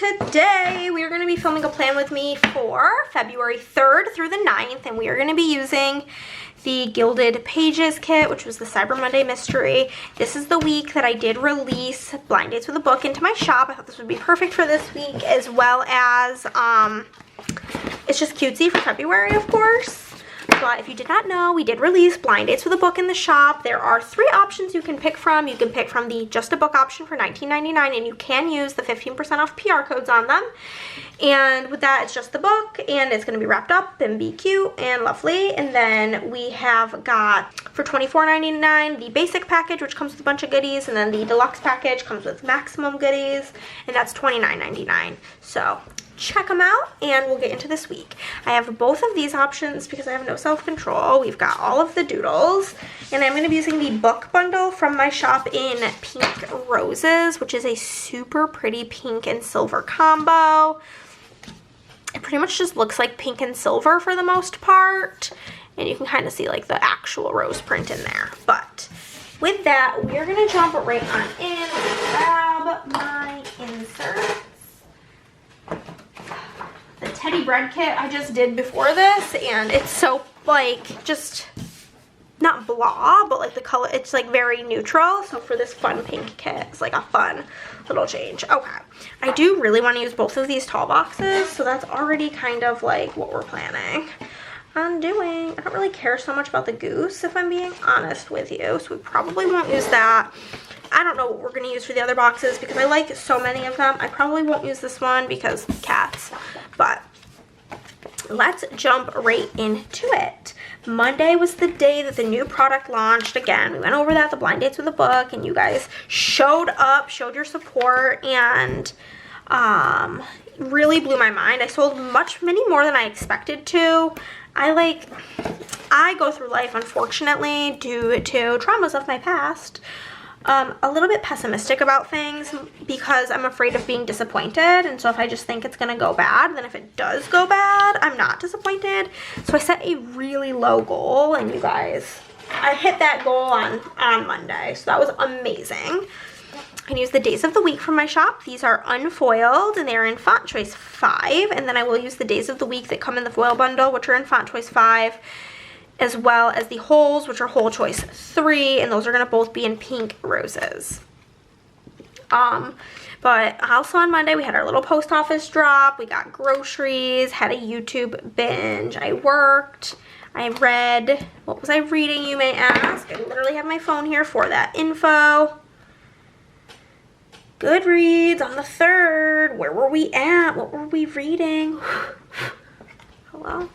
today we are going to be filming a plan with me for February 3rd through the 9th, and we are going to be using the Gilded Pages kit, which was the Cyber Monday mystery. This is the week that I did release Blind Dates with a Book into my shop. I thought this would be perfect for this week, as well as it's just cutesy for February, of course. But if you did not know, we did release Blind Dates with a Book in the shop. There are 3 options you can pick from. You can pick from the Just a Book option for $19.99, and you can use the 15% off PR codes on them. And with that, it's just the book, and it's going to be wrapped up and be cute and lovely. And then we have got, for $24.99, the basic package, which comes with a bunch of goodies, and then the deluxe package comes with maximum goodies, and that's $29.99. So check them out, and we'll get into this week. I have both of these options because I have no self-control. We've got all of the doodles, and I'm going to be using the book bundle from my shop in Pink Roses, which is a super pretty pink and silver combo. It pretty much just looks like pink and silver for the most part, and you can kind of see like the actual rose print in there. But with that, we're going to jump right on in, grab my inserts. The Teddy Bread kit I just did before this, and it's so like just not blah, but like the color, it's like very neutral. So for this fun pink kit, it's like a fun little change. Okay, I do really want to use both of these tall boxes, so that's already kind of like what we're planning on doing. I don't really care so much about the goose, if I'm being honest with you, so we probably won't use that. I don't know what we're going to use for the other boxes because I like so many of them. I probably won't use this one because cats, but let's jump right into it. Monday was the day that the new product launched. Again, we went over that, the Blind Dates with a Book, and you guys showed up, showed your support, and really blew my mind. I sold many more than I expected to. I go through life, unfortunately, due to traumas of my past, a little bit pessimistic about things because I'm afraid of being disappointed. And so if I just think it's going to go bad, then if it does go bad, I'm not disappointed. So I set a really low goal, and you guys, I hit that goal on Monday. So that was amazing. I can use the days of the week from my shop. These are unfoiled, and they're in font choice 5. And then I will use the days of the week that come in the foil bundle, which are in font choice 5. As well as the holes, which are whole choice 3, and those are going to both be in Pink Roses. But also on Monday, we had our little post office drop. We got groceries, had a YouTube binge. I worked, I read. What was I reading, you may ask? I literally have my phone here for that info. Goodreads on the 3rd. Where were we at? What were we reading? Hello?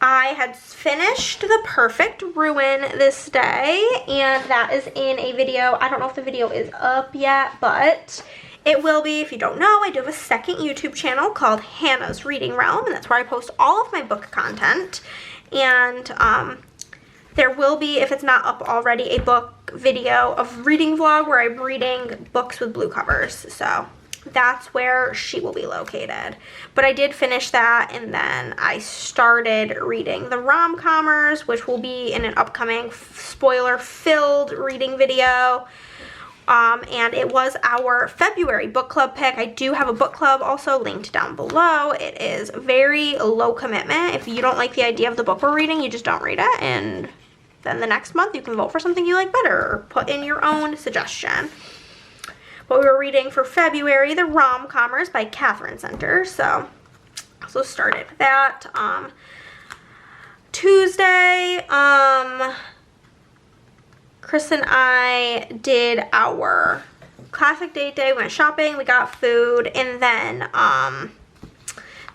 I had finished The Perfect Ruin this day, and that is in a video. I don't know if the video is up yet, but it will be. If you don't know, I do have a second YouTube channel called Hannah's Reading Realm, and that's where I post all of my book content. And there will be, if it's not up already, a book video of reading vlog where I'm reading books with blue covers. So that's where she will be located. But I did finish that, and then I started reading the rom-commers, which will be in an upcoming spoiler-filled reading video. And it was our February book club pick. I do have a book club also linked down below. It is very low commitment. If you don't like the idea of the book we're reading, you just don't read it, and then the next month you can vote for something you like better or put in your own suggestion. But we were reading for February the Rom-Commers by Catherine Center, so started with that. Tuesday, Chris and I did our classic date day. We went shopping, we got food, and then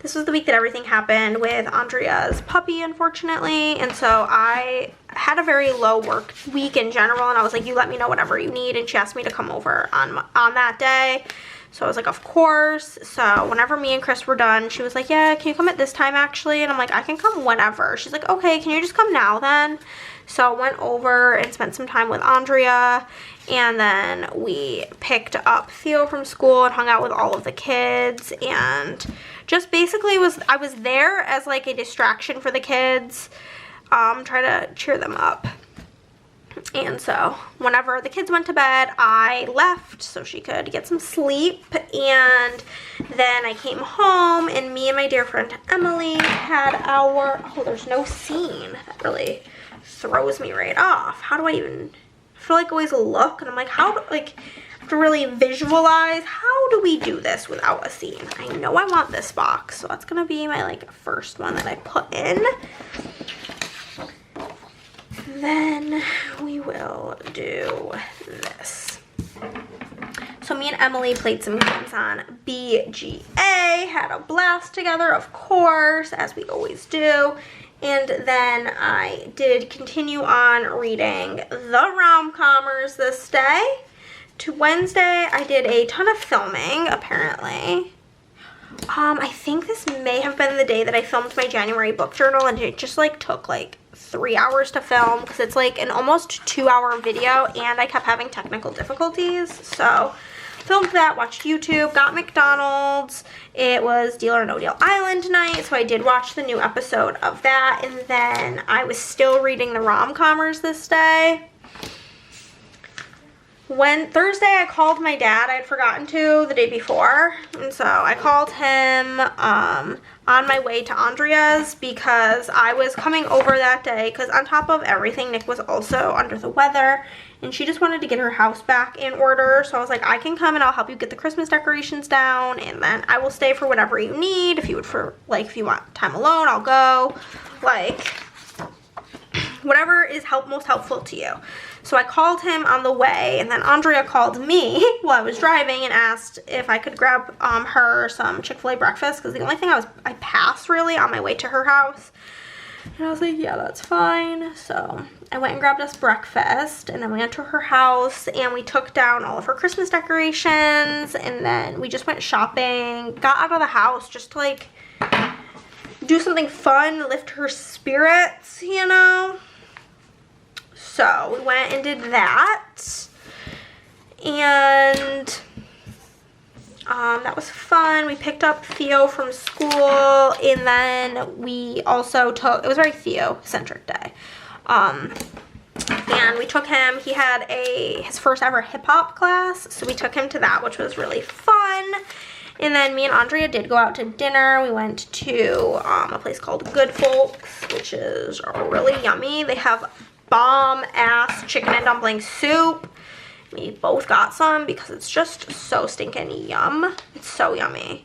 this was the week that everything happened with Andrea's puppy, unfortunately, and so I had a very low work week in general, and I was like, you let me know whatever you need, and she asked me to come over on that day, so I was like, of course. So whenever me and Chris were done, she was like, yeah, can you come at this time actually? And I'm like, I can come whenever. She's like, okay, can you just come now then? So I went over and spent some time with Andrea, and then we picked up Theo from school and hung out with all of the kids, and just basically I was there as like a distraction for the kids, try to cheer them up. And so whenever the kids went to bed, I left so she could get some sleep. And then I came home, and me and my dear friend Emily had our, oh, there's no scene. That really throws me right off. How do I even, I feel like I always look, and I'm like, how do, like, I have to really visualize, how do we do this without a scene? I know I want this box, so that's gonna be my, like, first one that I put in. Then we will do this. So me and Emily played some games on BGA, had a blast together, of course, as we always do. And then I did continue on reading the rom-commers this day. To Wednesday, I did a ton of filming, apparently. I think this may have been the day that I filmed my January book journal, and it just like took like 3 hours to film because it's like an almost 2-hour video, and I kept having technical difficulties. So filmed that, watched YouTube, got McDonald's. It was Deal or No Deal Island night, so I did watch the new episode of that, and then I was still reading the rom-commers this day. When Thursday, I called my dad. I had forgotten to the day before, and so I called him on my way to Andrea's because I was coming over that day because on top of everything, Nick was also under the weather, and she just wanted to get her house back in order. So I was like, I can come and I'll help you get the Christmas decorations down, and then I will stay for whatever you need. If you would if you want time alone, I'll go. Like, whatever is most helpful to you. So I called him on the way, and then Andrea called me while I was driving and asked if I could grab her some Chick-fil-A breakfast, because the only thing I passed really on my way to her house. And I was like, yeah, that's fine. So I went and grabbed us breakfast, and then we went to her house, and we took down all of her Christmas decorations, and then we just went shopping, got out of the house just to like do something fun, lift her spirits, you know. So we went and did that, and that was fun. We picked up Theo from school, and then we also took, it was a very Theo-centric day, and we took him, he had his first ever hip-hop class, so we took him to that, which was really fun. And then me and Andrea did go out to dinner. We went to a place called Good Folks, which is really yummy. They have bomb-ass chicken and dumpling soup. We both got some because it's just so stinking yum. It's so yummy.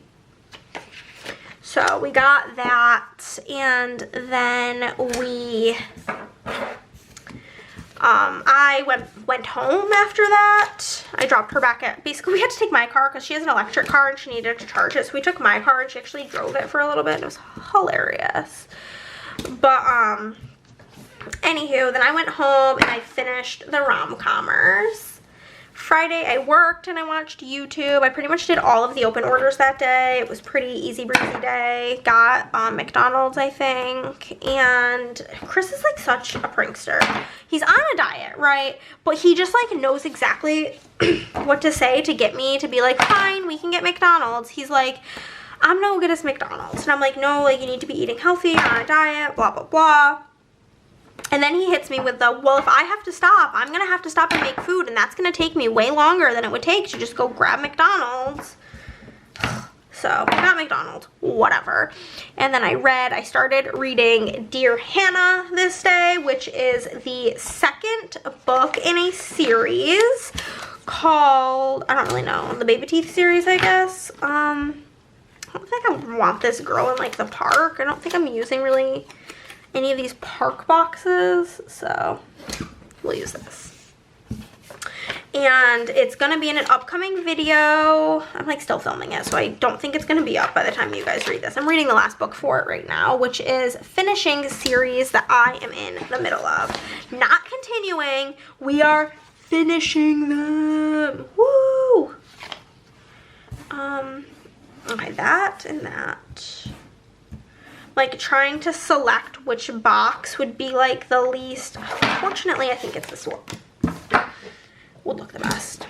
So we got that, and then we I went home after that. I dropped her back at, basically we had to take my car because she has an electric car and she needed to charge it. So we took my car and she actually drove it for a little bit, and it was hilarious. But anywho, then I went home and I finished the rom-commers. Friday I worked and I watched YouTube. I pretty much did all of the open orders that day. It was pretty easy breezy day. Got McDonald's, I think. And Chris is like such a prankster. He's on a diet, right? But he just like knows exactly what to say to get me to be like, fine, we can get McDonald's. He's like, I'm gonna go get us McDonald's. And I'm like, no, like you need to be eating healthy, you're on a diet, blah, blah, blah. And then he hits me with the, well, if I have to stop, I'm going to have to stop and make food, and that's going to take me way longer than it would take to just go grab McDonald's. So, I got McDonald's, whatever. And then I started reading Dear Hannah this day, which is the second book in a series called, I don't really know, the Baby Teeth series, I guess. I don't think I want this girl in, like, the park. I don't think I'm using really any of these park boxes, so we'll use this. And it's gonna be in an upcoming video. I'm like still filming it, so I don't think it's gonna be up by the time you guys read this. I'm reading the last book for it right now, which is finishing series that I am in the middle of. Not continuing, we are finishing them. Woo! Okay, that and that. Like trying to select which box would be like the least. Fortunately, I think it's this one. Would look the best.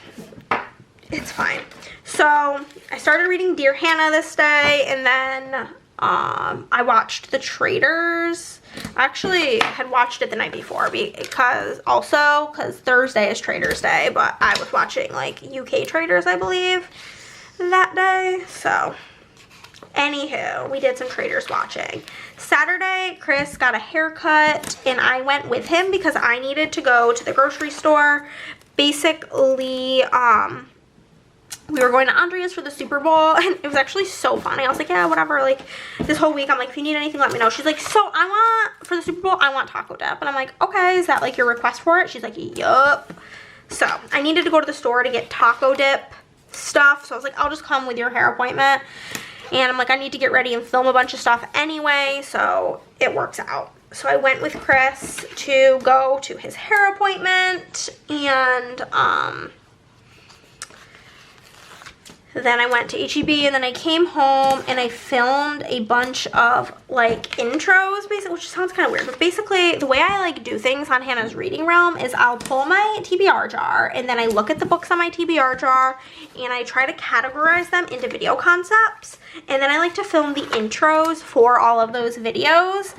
It's fine. So I started reading Dear Hannah this day, and then I watched The Traitors. I actually had watched it the night before because Thursday is Traitors Day, but I was watching like UK Traitors, I believe, that day. So anywho, we did some Traitors watching. Saturday, Chris got a haircut and I went with him because I needed to go to the grocery store. Basically, we were going to Andrea's for the Super Bowl, and it was actually so funny. I was like, yeah, whatever. Like, this whole week, I'm like, if you need anything, let me know. She's like, so for the Super Bowl, I want taco dip. And I'm like, okay, is that like your request for it? She's like, yup. So I needed to go to the store to get taco dip stuff. So I was like, I'll just come with your hair appointment. And I'm like, I need to get ready and film a bunch of stuff anyway, so it works out. So I went with Chris to go to his hair appointment, and then I went to HEB, and then I came home and I filmed a bunch of like intros, basically, which sounds kind of weird, but basically the way I like do things on Hannah's Reading Realm is I'll pull my TBR jar and then I look at the books on my TBR jar and I try to categorize them into video concepts, and then I like to film the intros for all of those videos.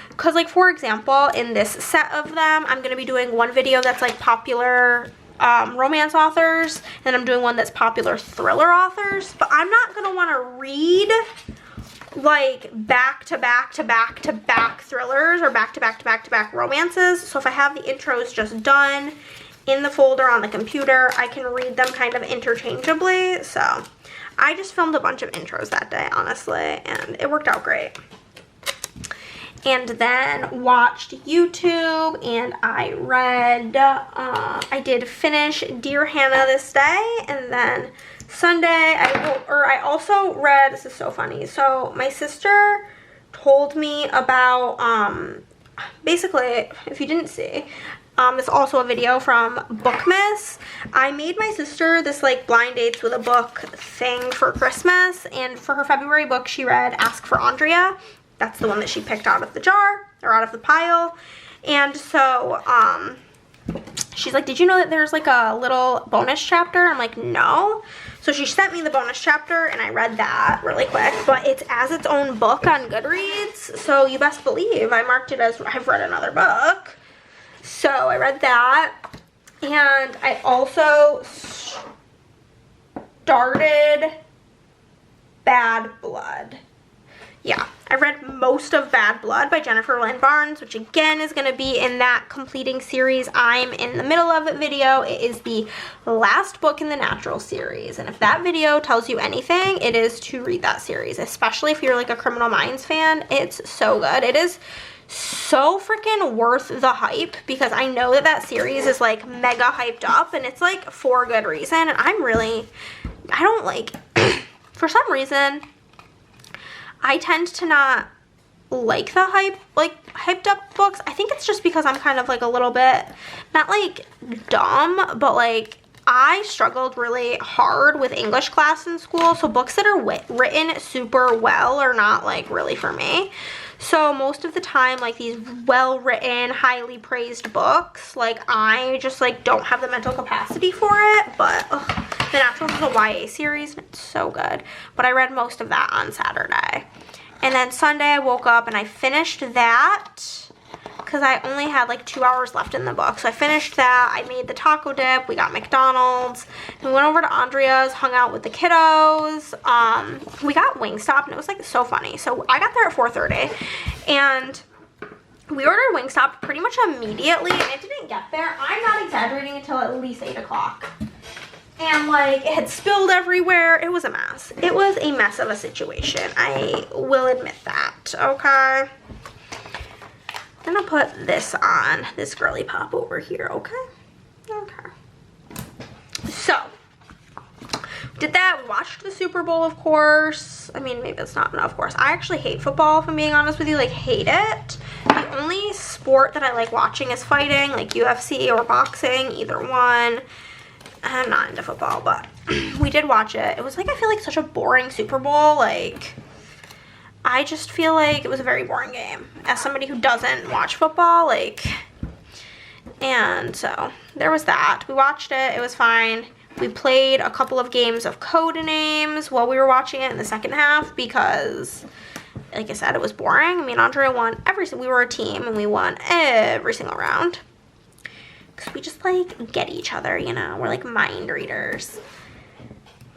Because like, for example, in this set of them, I'm going to be doing one video that's like popular romance authors, and I'm doing one that's popular thriller authors, but I'm not going to want to read like back to back to back to back thrillers or back to back to back to back romances. So if I have the intros just done in the folder on the computer, I can read them kind of interchangeably. So I just filmed a bunch of intros that day, honestly, and it worked out great. And then watched YouTube, and I read, I did finish Dear Hannah this day, and then Sunday, I also read, this is so funny, so my sister told me about, basically, if you didn't see, it's also a video from Bookmas. I made my sister this like blind dates with a book thing for Christmas, and for her February book, she read Ask for Andrea. That's the one that she picked out of the jar, or out of the pile. And so, she's like, did you know that there's like a little bonus chapter? I'm like, no. So she sent me the bonus chapter, and I read that really quick. But it's as its own book on Goodreads, so you best believe I marked it as I've read another book. So I read that, and I also started Bad Blood. Yeah, I read most of Bad Blood by Jennifer Lynn Barnes, which again is going to be in that completing series I'm in the middle of video. It is the last book in the Natural series, and if that video tells you anything, it is to read that series, especially if you're like a Criminal Minds fan. It's so good. It is so freaking worth the hype, because I know that that series is like mega hyped up, and it's like for good reason, and I don't like, for some reason, I tend to not like the hyped up books. I think it's just because I'm kind of like a little bit, not like dumb, but like I struggled really hard with English class in school. So books that are written super well are not like really for me. So most of the time, like these well-written, highly praised books, like I just like don't have the mental capacity for it. But The Naturals is a YA series, and it's so good. But I read most of that on Saturday. And then Sunday I woke up and I finished that because I only had like 2 hours left in the book. So I finished that. I made the taco dip. We got McDonald's. And we went over to Andrea's, hung out with the kiddos. We got Wingstop, and it was like so funny. So I got there at 4:30, and we ordered Wingstop pretty much immediately, and it didn't get there, I'm not exaggerating, until at least 8 o'clock. And like it had spilled everywhere. It was a mess. It was a mess of a situation. I will admit that. Okay. I'm gonna put this on, this girly pop over here, okay? Okay. So, did that, watched the Super Bowl, of course. I mean, maybe it's not, no, of course. I actually hate football, if I'm being honest with you, like hate it. The only sport that I like watching is fighting, like UFC or boxing, either one. I'm not into football, but we did watch it. It was like, I feel like such a boring Super Bowl, like I just feel like it was a very boring game as somebody who doesn't watch football, like, and so there was that. We watched it. It was fine. We played a couple of games of Codenames while we were watching it in the second half, because like I said, it was boring. Me and Andrea won we were a team and we won every single round. Because we just like get each other, you know, we're like mind readers.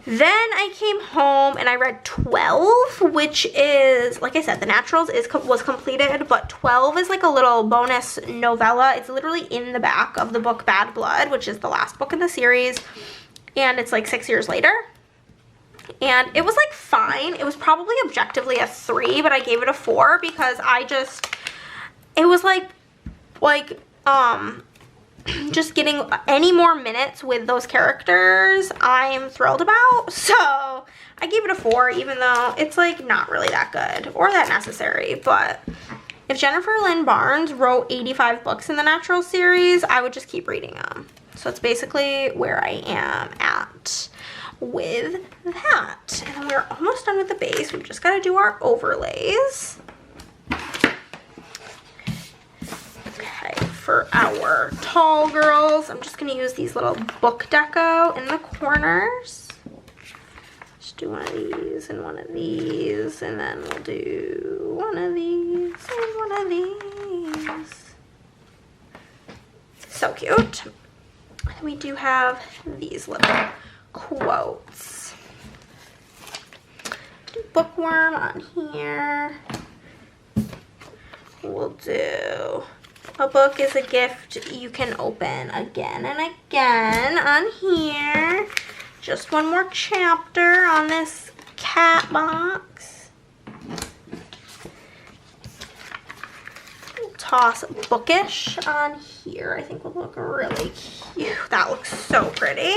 Then I came home and I read 12, which is, like I said, the Naturals was completed, but 12 is like a little bonus novella. It's literally in the back of the book Bad Blood, which is the last book in the series, and it's like 6 years later. And it was like fine. It was probably objectively a 3, but I gave it a 4 because it was like just getting any more minutes with those characters I'm thrilled about. So I gave it a 4, even though it's like not really that good or that necessary. But if Jennifer Lynn Barnes wrote 85 books in the Natural series, I would just keep reading them. So it's basically where I am at with that. And then we're almost done with the base. We've just got to do our overlays. For our tall girls, I'm just going to use these little book deco in the corners. Just do one of these and one of these, and then we'll do one of these and one of these. So cute. And we do have these little quotes. Do bookworm on here. We'll do a book is a gift you can open again and again on here. Just one more chapter on this cat box. We'll toss bookish on here. I think will look really cute. That looks so pretty.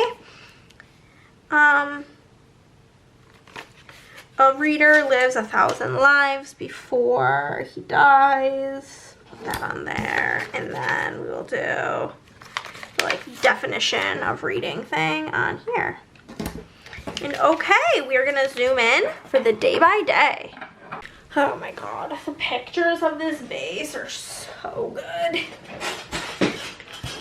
A reader lives 1,000 lives before he dies. That on there, and then we will do the like definition of reading thing on here. And okay, we are gonna zoom in for the day by day. Oh my god, the pictures of this base are so good.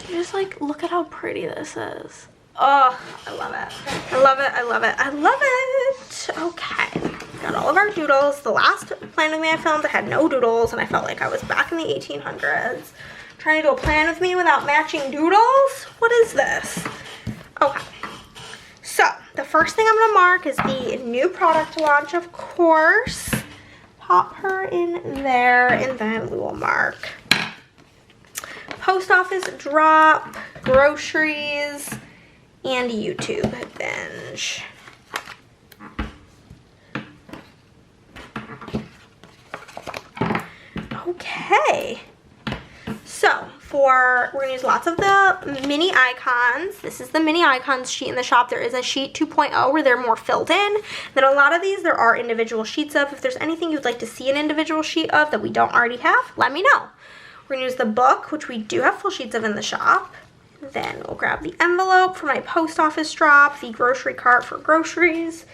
Just like look at how pretty this is. Oh, I love it. I love it. I love it. I love it. Okay. Got all of our doodles. The last Plan With Me I filmed, I had no doodles, and I felt like I was back in the 1800s. Trying to do a plan with me without matching doodles? What is this? Okay. So, the first thing I'm going to mark is the new product launch, of course. Pop her in there, and then we will mark post office drop, groceries, and YouTube binge. Okay, so we're going to use lots of the mini icons. This is the mini icons sheet in the shop. There is a sheet 2.0 where they're more filled in. Then a lot of these there are individual sheets of. If there's anything you'd like to see an individual sheet of that we don't already have, let me know. We're going to use the book, which we do have full sheets of in the shop. Then we'll grab the envelope for my post office drop, the grocery cart for groceries,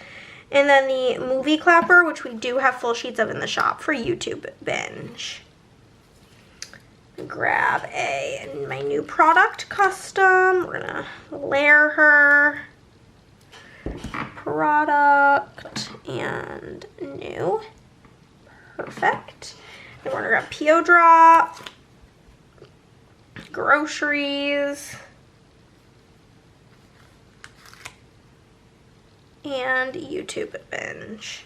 and then the movie clapper, which we do have full sheets of in the shop for YouTube binge. Grab my new product custom. We're gonna layer her. Product and new. Perfect. Then we're gonna grab PO drop. Groceries. And YouTube binge.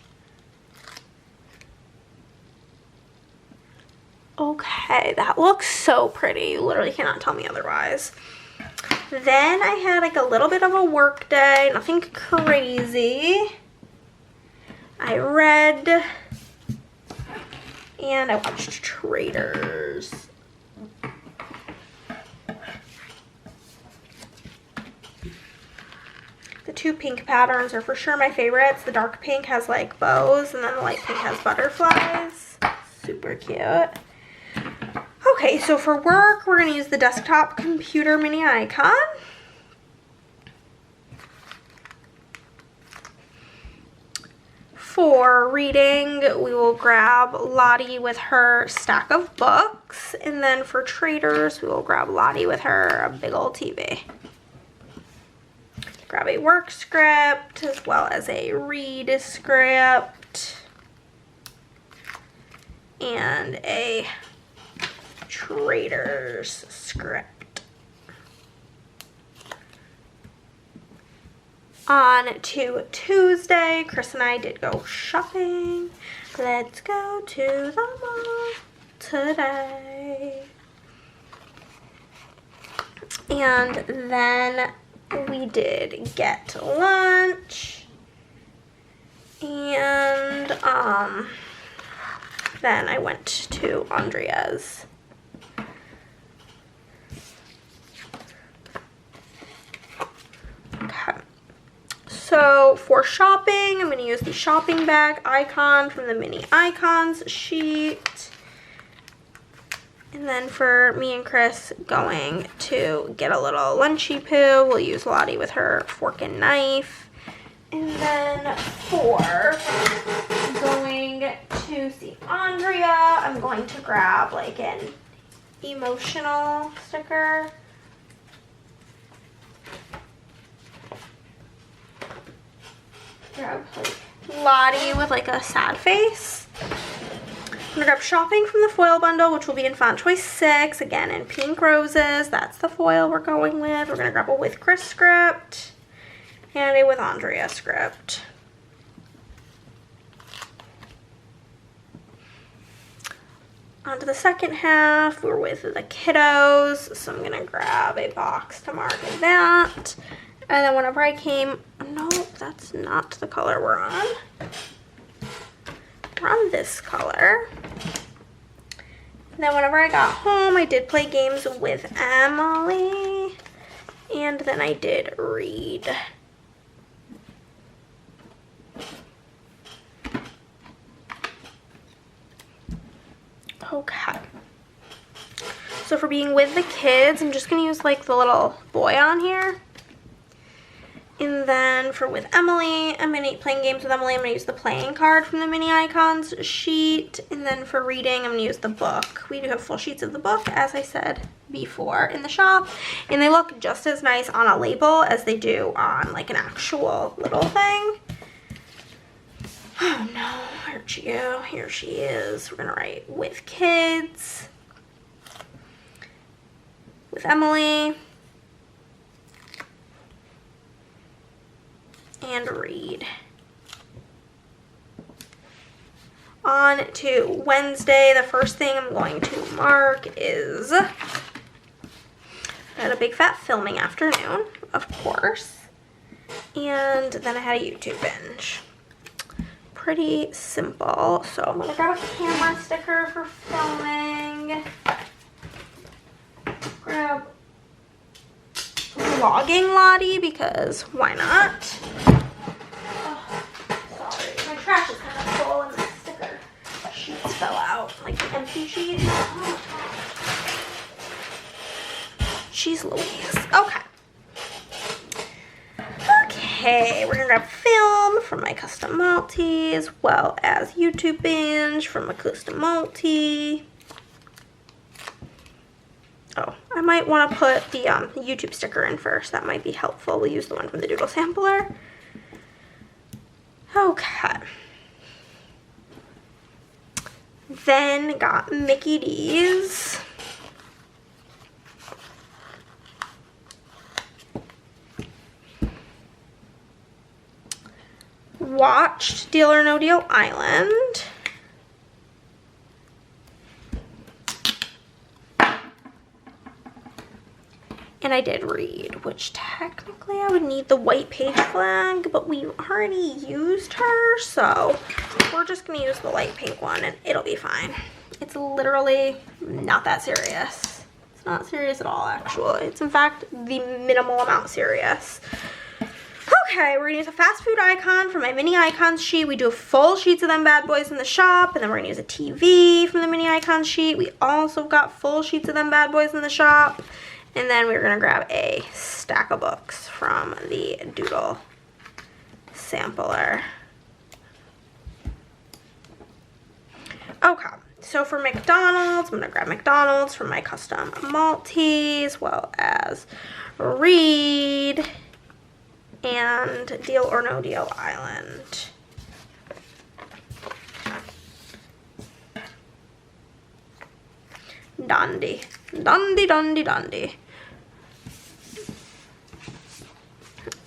Okay, that looks so pretty. You literally cannot tell me otherwise. Then I had like a little bit of a work day, nothing crazy. I read and I watched Traders. The two pink patterns are for sure my favorites. The dark pink has like bows, and then the light pink has butterflies. Super cute. Okay, so for work, we're going to use the desktop computer mini icon. For reading, we will grab Lottie with her stack of books. And then for Traders, we will grab Lottie with her big old TV. Grab a work script as well as a read script. and a Trader's script. On to Tuesday, Chris and I did go shopping. Let's go to the mall today. And then we did get lunch. And then I went to Andrea's. Okay. So for shopping, I'm going to use the shopping bag icon from the mini icons sheet. And then for me and Chris going to get a little lunchy poo, we'll use Lottie with her fork and knife. And then for going to see Andrea, I'm going to grab like an emotional sticker. Grab like Lottie with like a sad face. I'm gonna grab shopping from the foil bundle, which will be in font choice 6, again in pink roses. That's the foil we're going with. We're gonna grab a with Chris script and a with Andrea script. On to the second half, we're with the kiddos, so I'm gonna grab a box to mark that. And then whenever I came, no, that's not the color we're on. We're on this color. And then whenever I got home, I did play games with Emily. And then I did read. Okay. So for being with the kids, I'm just going to use like the little boy on here. And then for with Emily, I'm going to playing games with Emily. I'm going to use the playing card from the mini icons sheet. And then for reading, I'm going to use the book. We do have full sheets of the book, as I said before, in the shop. And they look just as nice on a label as they do on like an actual little thing. Oh no, where'd she go? Here she is. We're going to write with kids. With Emily. And read. On to Wednesday, the first thing I'm going to mark is I had a big fat filming afternoon, of course, and then I had a YouTube binge. Pretty simple, so I'm gonna grab a camera sticker for filming, grab vlogging Lottie because why not? My trash is kind of full and the sticker sheets fell out, like the empty sheets. Oh, jeez Louise. Okay. Okay, we're gonna grab film from my custom multi as well as YouTube binge from my custom multi. Oh, I might want to put the YouTube sticker in first. That might be helpful. We'll use the one from the Doodle Sampler. Okay. Then got Mickey D's. Watched Deal or No Deal Island. And I did read, which technically I would need the white page flag, but we already used her, so we're just going to use the light pink one and it'll be fine. It's literally not that serious. It's not serious at all, actually. It's in fact the minimal amount serious. Okay, we're going to use a fast food icon from my mini icons sheet. We do full sheets of them bad boys in the shop, and then we're going to use a TV from the mini icons sheet. We also got full sheets of them bad boys in the shop. And then we're going to grab a stack of books from the Doodle Sampler. Okay, so for McDonald's, I'm going to grab McDonald's from my custom multi, as well as Read and Deal or No Deal Island. Dandy. Dandy, dandy, dandy.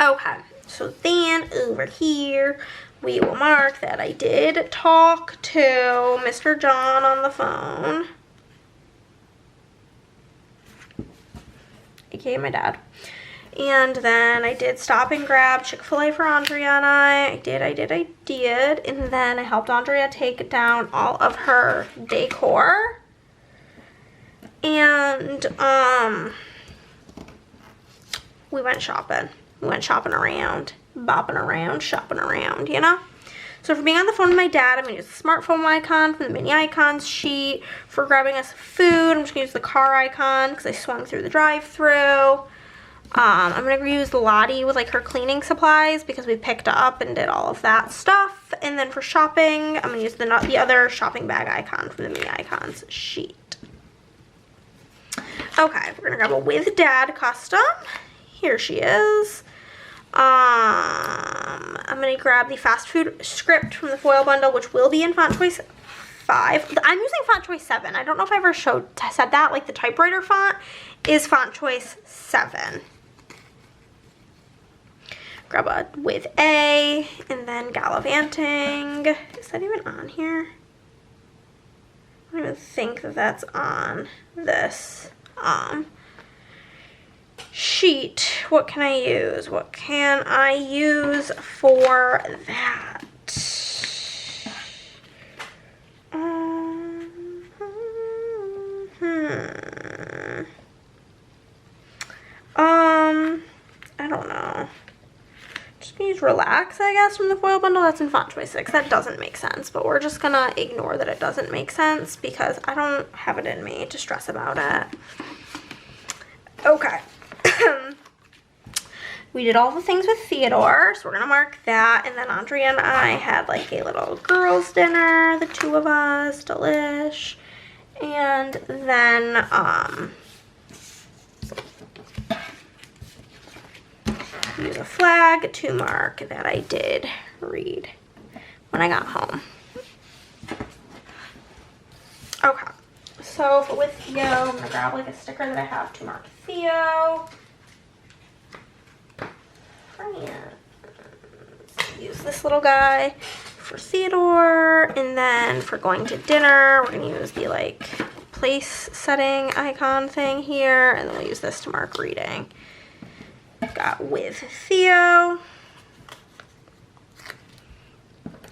Okay, so then over here, we will mark that I did talk to Mr. John on the phone. AKA my dad. And then I did stop and grab Chick-fil-A for Andrea and I did. And then I helped Andrea take down all of her decor. And we went shopping. We went shopping around, bopping around, shopping around, you know? So for being on the phone with my dad, I'm going to use the smartphone icon from the mini icons sheet. For grabbing us food, I'm just going to use the car icon because I swung through the drive-thru. I'm going to use Lottie with like her cleaning supplies because we picked up and did all of that stuff. And then for shopping, I'm going to use the other shopping bag icon from the mini icons sheet. Okay, we're going to grab a With Dad custom. Here she is. I'm going to grab the fast food script from the foil bundle, which will be in font choice 5. I'm using font choice 7. I don't know if I ever said that. Like the typewriter font is font choice 7. Grab a With A, and then Gallivanting. Is that even on here? I don't even think that that's on this sheet. What can I use? What can I use for that? I don't know. Just gonna use Relax, I guess, from the foil bundle. That's in font choice 6. That doesn't make sense, but we're just gonna ignore that it doesn't make sense because I don't have it in me to stress about it. Okay. We did all the things with Theodore, so we're gonna mark that. And then Andrea and I had like a little girls' dinner, the two of us, delish. And then use a flag to mark that I did read when I got home. Okay, so for with Theo, I'm gonna grab like a sticker that I have to mark Theo. Use this little guy for Theodore, and then for going to dinner, we're gonna use the like place setting icon thing here, and then we'll use this to mark reading. Got With Theo.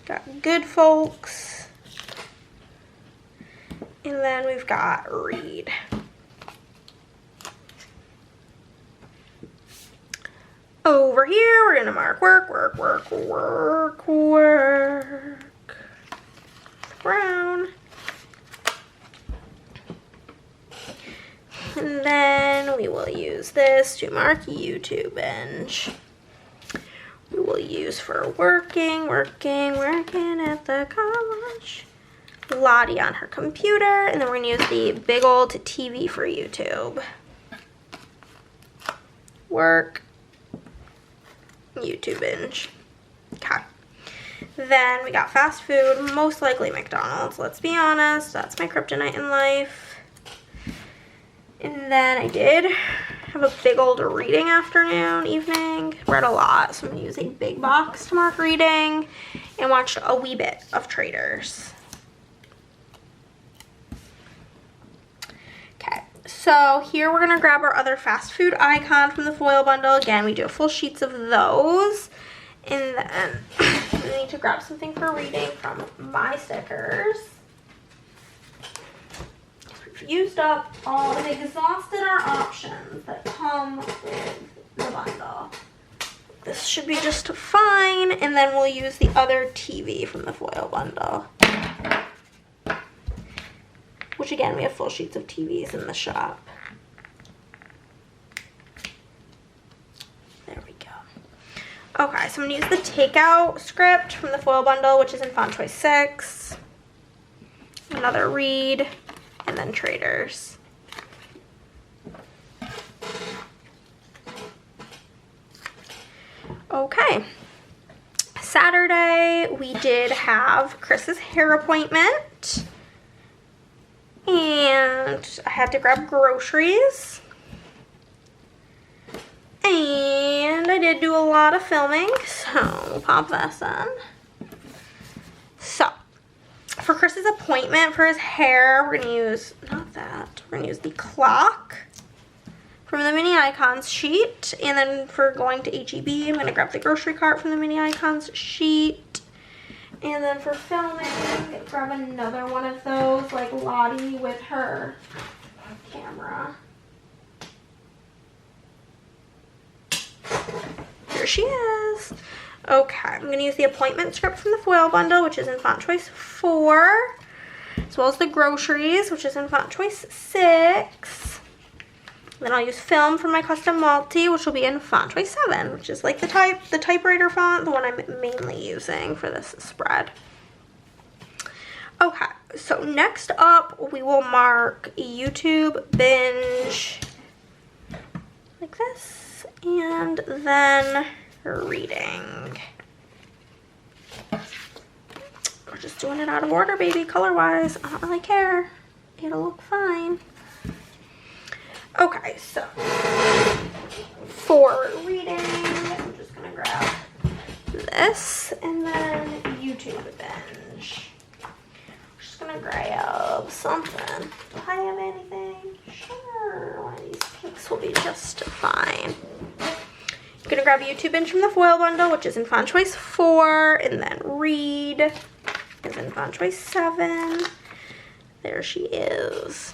Got Good Folks. And then we've got Read. Over here, we're gonna mark work, work, work, work, work. Brown. And then we will use this to mark YouTube binge. We will use for working at the college. Lottie on her computer, and then we're gonna use the big old TV for YouTube. Work. YouTube binge. Okay. Then we got fast food, most likely McDonald's. Let's be honest, that's my kryptonite in life. And then I did have a big old reading afternoon, evening. Read a lot, so I'm gonna use a big box to mark reading and watch a wee bit of Traders. Okay. So here we're gonna grab our other fast food icon from the foil bundle. Again, we do full sheets of those. And then we need to grab something for reading from my stickers. We've used up all, we've exhausted our options that come with the bundle. This should be just fine. And then we'll use the other TV from the foil bundle. Which again, we have full sheets of TVs in the shop. There we go. Okay, so I'm gonna use the takeout script from the foil bundle, which is in font choice 6. Another read, and then Traders. Okay. Saturday, we did have Chris's hair appointment. And And I had to grab groceries. And I did do a lot of filming, so we'll pop this in. So, for Chris's appointment for his hair, we're gonna use, not that, we're gonna use the clock from the mini icons sheet. And then for going to HEB, I'm gonna grab the grocery cart from the mini icons sheet. And then for filming, grab another one of those, like Lottie with her camera. Here she is. Okay, I'm going to use the appointment script from the foil bundle, which is in font choice 4, as well as the groceries, which is in font choice 6. Then I'll use film for my custom multi, which will be in font choice 7, which is like the typewriter font, the one I'm mainly using for this spread. Okay, so next up we will mark YouTube binge like this, and then reading. We're just doing it out of order, baby, color-wise. I don't really care. It'll look fine. Okay, so for reading, I'm just gonna grab this and then YouTube binge. I'm just gonna grab something. Do I have anything? Sure, one of these pinks will be just fine. I'm gonna grab YouTube binge from the foil bundle, which is in font choice 4, and then read is in font choice 7. There she is.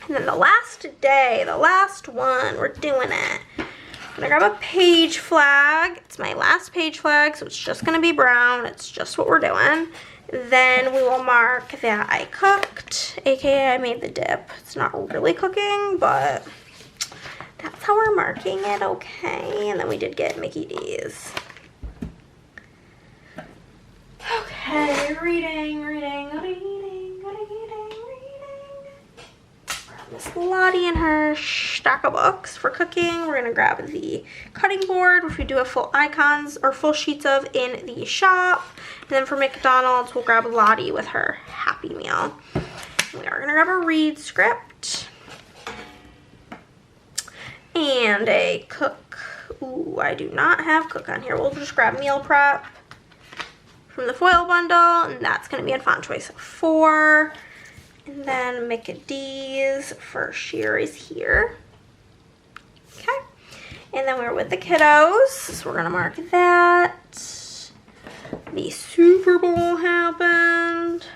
And then the last day, the last one, we're doing it. I'm gonna grab a page flag. It's my last page flag, so it's just gonna be brown. It's just what we're doing. Then we will mark that I cooked, aka I made the dip. It's not really cooking, but that's how we're marking it, okay? And then we did get Mickey D's. Okay, reading. Grab Miss Lottie and her stack of books. For cooking, we're gonna grab the cutting board, which we do have full icons or full sheets of in the shop. And then for McDonald's, we'll grab Lottie with her Happy Meal. We are gonna grab a read script. And a cook. Ooh, I do not have cook on here. We'll just grab meal prep from the foil bundle, and that's going to be in font choice 4. And then Mickey D's for sheer is here. Okay. And then we're with the kiddos, so we're going to mark that. The Super Bowl happened.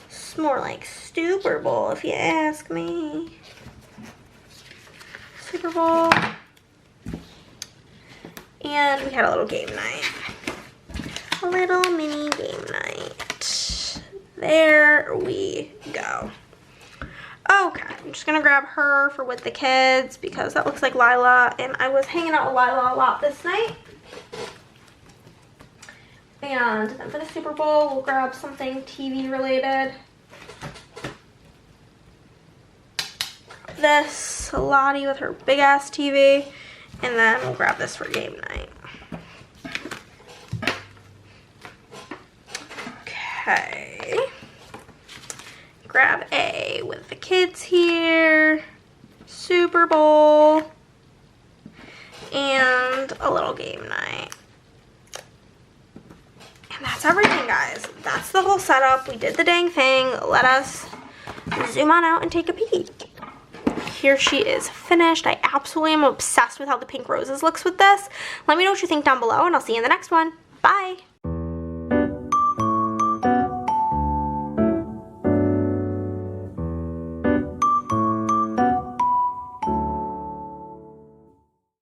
It's more like Stupor Bowl, if you ask me. Super Bowl, and we had a little game night, a little mini game night. There we go. Okay, I'm just gonna grab her for with the kids because that looks like Lila, and I was hanging out with Lila a lot this night. And then for the Super Bowl, we'll grab something TV related. This Lottie with her big ass TV, and then we'll grab this for game night. Okay, grab A with the kids here, Super Bowl, and a little game night. And that's everything, guys. That's the whole setup. We did the dang thing. Let us zoom on out and take a peek. Here she is finished. I absolutely am obsessed with how the pink roses looks with this. Let me know what you think down below, and I'll see you in the next one. Bye.